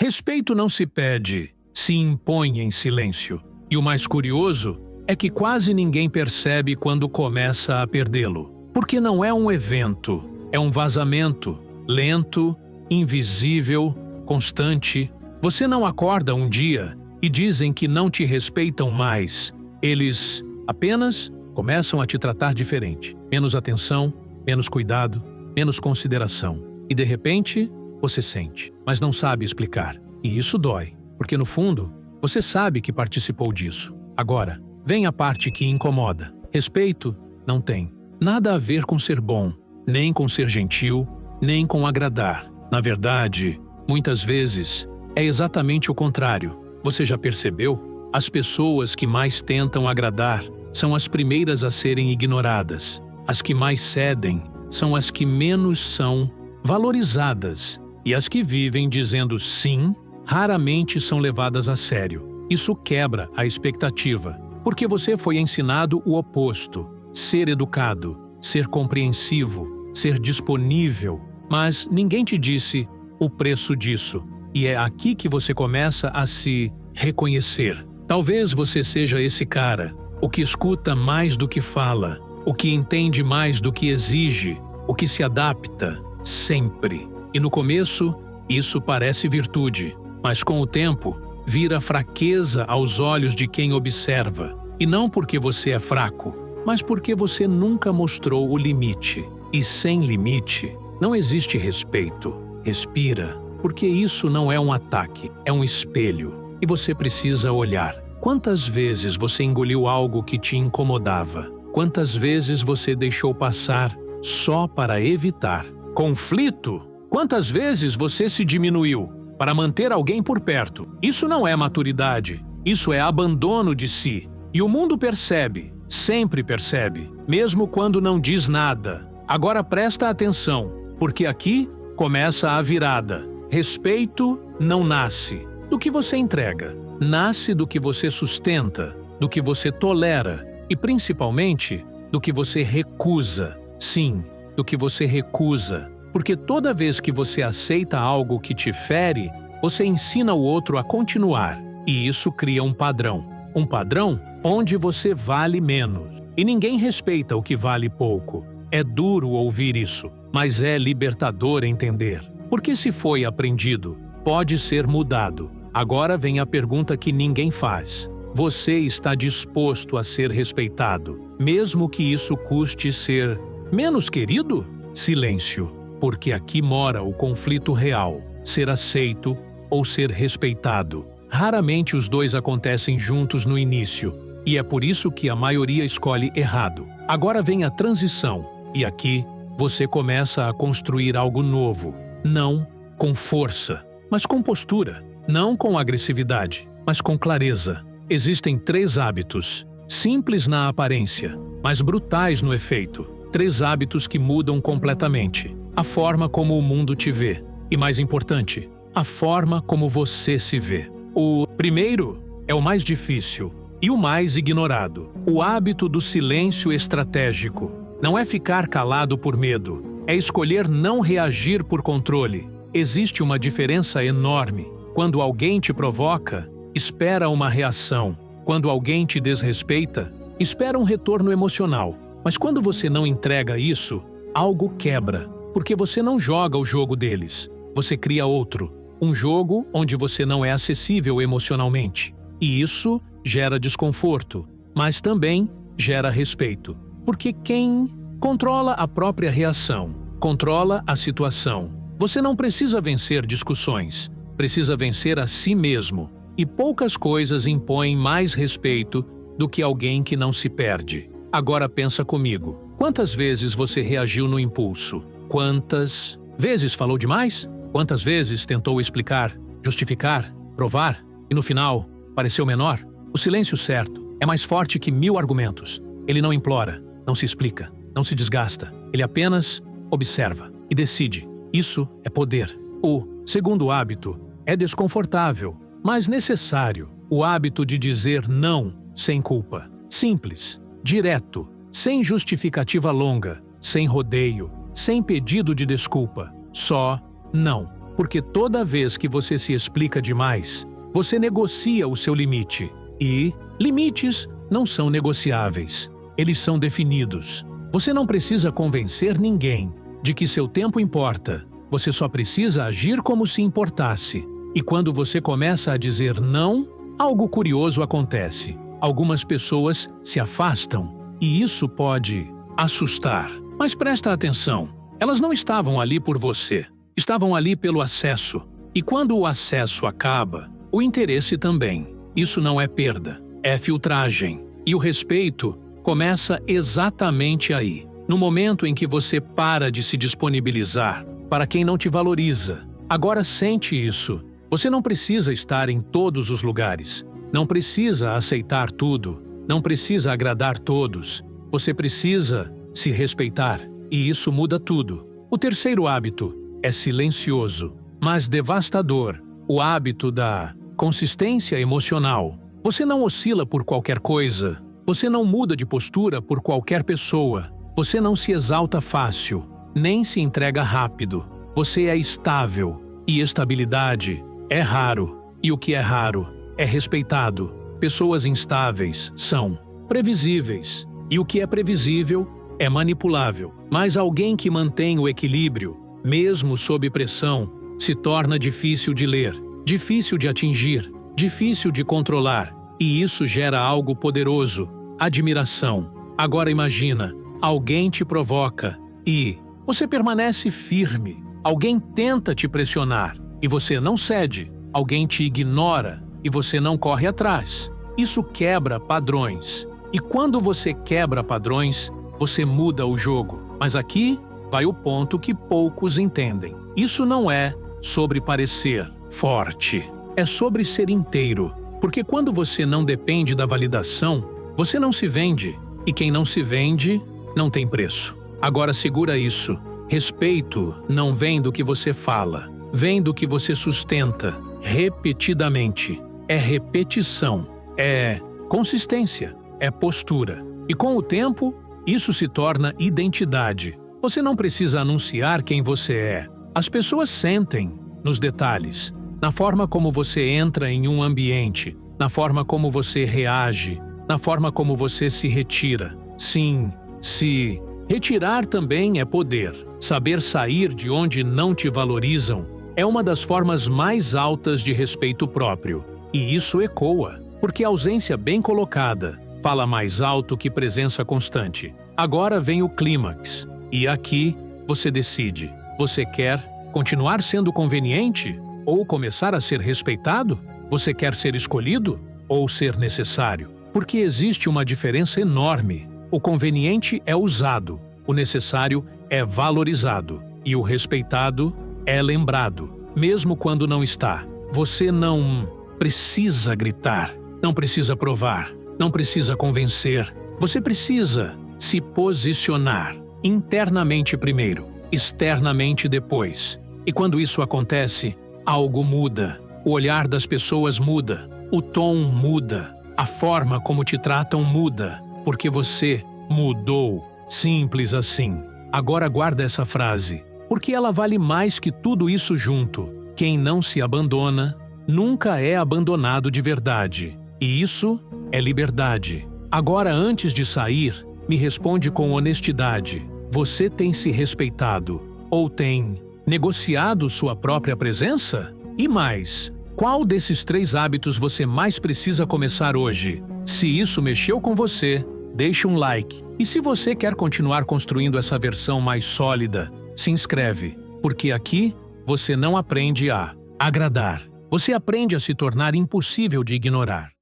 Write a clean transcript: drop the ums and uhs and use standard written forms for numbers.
Respeito não se pede, se impõe em silêncio. E o mais curioso é que quase ninguém percebe quando começa a perdê-lo. Porque não é um evento, é um vazamento, lento, invisível, constante. Você não acorda um dia e dizem que não te respeitam mais. Eles apenas começam a te tratar diferente. Menos atenção, menos cuidado, menos consideração. E de repente, você sente, mas não sabe explicar. E isso dói, porque no fundo, você sabe que participou disso. Agora, vem a parte que incomoda. Respeito não tem nada a ver com ser bom, nem com ser gentil, nem com agradar. Na verdade, muitas vezes, é exatamente o contrário. Você já percebeu? As pessoas que mais tentam agradar são as primeiras a serem ignoradas. As que mais cedem são as que menos são valorizadas. E as que vivem dizendo sim, raramente são levadas a sério. Isso quebra a expectativa, porque você foi ensinado o oposto: ser educado, ser compreensivo, ser disponível. Mas ninguém te disse o preço disso. E é aqui que você começa a se reconhecer. Talvez você seja esse cara, o que escuta mais do que fala, o que entende mais do que exige, o que se adapta sempre. E no começo, isso parece virtude, mas com o tempo, vira fraqueza aos olhos de quem observa. E não porque você é fraco, mas porque você nunca mostrou o limite. E sem limite, não existe respeito. Respira, porque isso não é um ataque, é um espelho. E você precisa olhar. Quantas vezes você engoliu algo que te incomodava? Quantas vezes você deixou passar só para evitar? Conflito? Quantas vezes você se diminuiu para manter alguém por perto? Isso não é maturidade, isso é abandono de si. E o mundo percebe, sempre percebe, mesmo quando não diz nada. Agora presta atenção, porque aqui começa a virada. Respeito não nasce do que você entrega, nasce do que você sustenta, do que você tolera e principalmente do que você recusa. Sim, do que você recusa. Porque toda vez que você aceita algo que te fere, você ensina o outro a continuar. E isso cria um padrão. Um padrão onde você vale menos. E ninguém respeita o que vale pouco. É duro ouvir isso, mas é libertador entender. Porque se foi aprendido, pode ser mudado. Agora vem a pergunta que ninguém faz. Você está disposto a ser respeitado, mesmo que isso custe ser menos querido? Silêncio, porque aqui mora o conflito real, ser aceito ou ser respeitado. Raramente os dois acontecem juntos no início, e é por isso que a maioria escolhe errado. Agora vem a transição, e aqui você começa a construir algo novo. Não com força, mas com postura. Não com agressividade, mas com clareza. Existem 3 hábitos, simples na aparência, mas brutais no efeito. 3 hábitos que mudam completamente a forma como o mundo te vê. E mais importante, a forma como você se vê. O primeiro é o mais difícil e o mais ignorado. O hábito do silêncio estratégico. Não é ficar calado por medo, é escolher não reagir por controle. Existe uma diferença enorme. Quando alguém te provoca, espera uma reação. Quando alguém te desrespeita, espera um retorno emocional. Mas quando você não entrega isso, algo quebra, porque você não joga o jogo deles. Você cria outro, um jogo onde você não é acessível emocionalmente. E isso gera desconforto, mas também gera respeito. Porque quem controla a própria reação, controla a situação. Você não precisa vencer discussões, precisa vencer a si mesmo. E poucas coisas impõem mais respeito do que alguém que não se perde. Agora pensa comigo. Quantas vezes você reagiu no impulso? Quantas vezes falou demais? Quantas vezes tentou explicar, justificar, provar e no final pareceu menor? O silêncio certo é mais forte que 1000 argumentos. Ele não implora, não se explica, não se desgasta. Ele apenas observa e decide. Isso é poder. O segundo hábito é desconfortável, mas necessário. O hábito de dizer não sem culpa. Simples, direto, sem justificativa longa, sem rodeio, sem pedido de desculpa. Só não. porque toda vez que você se explica demais, você negocia o seu limite. E limites não são negociáveis. Eles são definidos. Você não precisa convencer ninguém de que seu tempo importa. Você só precisa agir como se importasse. E quando você começa a dizer não, algo curioso acontece. Algumas pessoas se afastam, e isso pode assustar. Mas presta atenção, elas não estavam ali por você. Estavam ali pelo acesso. E quando o acesso acaba, o interesse também. Isso não é perda, é filtragem. E o respeito começa exatamente aí, no momento em que você para de se disponibilizar para quem não te valoriza. Agora sente isso. Você não precisa estar em todos os lugares. Não precisa aceitar tudo. Não precisa agradar todos. Você precisa se respeitar. E isso muda tudo. O terceiro hábito é silencioso, mas devastador. O hábito da consistência emocional. Você não oscila por qualquer coisa. Você não muda de postura por qualquer pessoa. Você não se exalta fácil, nem se entrega rápido. Você é estável. E estabilidade é raro. E o que é raro é respeitado. Pessoas instáveis são previsíveis. E o que é previsível é manipulável. Mas alguém que mantém o equilíbrio, mesmo sob pressão, se torna difícil de ler, difícil de atingir, difícil de controlar. E isso gera algo poderoso, admiração. Agora imagina, alguém te provoca e você permanece firme. Alguém tenta te pressionar e você não cede. Alguém te ignora e você não corre atrás. Isso quebra padrões. E quando você quebra padrões, você muda o jogo. Mas aqui vai o ponto que poucos entendem. Isso não é sobre parecer forte. É sobre ser inteiro. Porque quando você não depende da validação, você não se vende. E quem não se vende, não tem preço. Agora segura isso. Respeito não vem do que você fala. Vem do que você sustenta. Repetidamente. É repetição. É consistência. É postura. E com o tempo, isso se torna identidade. Você não precisa anunciar quem você é. As pessoas sentem nos detalhes. Na forma como você entra em um ambiente, na forma como você reage, na forma como você se retira. Sim, se retirar também é poder. Saber sair de onde não te valorizam é uma das formas mais altas de respeito próprio. E isso ecoa, porque a ausência bem colocada fala mais alto que presença constante. Agora vem o clímax. E aqui você decide. Você quer continuar sendo conveniente? Ou começar a ser respeitado? Você quer ser escolhido? Ou ser necessário? Porque existe uma diferença enorme. O conveniente é usado, o necessário é valorizado e o respeitado é lembrado, mesmo quando não está. Você não precisa gritar, não precisa provar, não precisa convencer. Você precisa se posicionar internamente primeiro, externamente depois. E quando isso acontece, algo muda. O olhar das pessoas muda. O tom muda. A forma como te tratam muda. Porque você mudou. Simples assim. Agora guarda essa frase. Porque ela vale mais que tudo isso junto. Quem não se abandona, nunca é abandonado de verdade. E isso é liberdade. Agora, antes de sair, me responde com honestidade. Você tem se respeitado? Ou tem negociado sua própria presença? E mais, qual desses 3 hábitos você mais precisa começar hoje? Se isso mexeu com você, deixe um like. E se você quer continuar construindo essa versão mais sólida, se inscreve, porque aqui você não aprende a agradar. Você aprende a se tornar impossível de ignorar.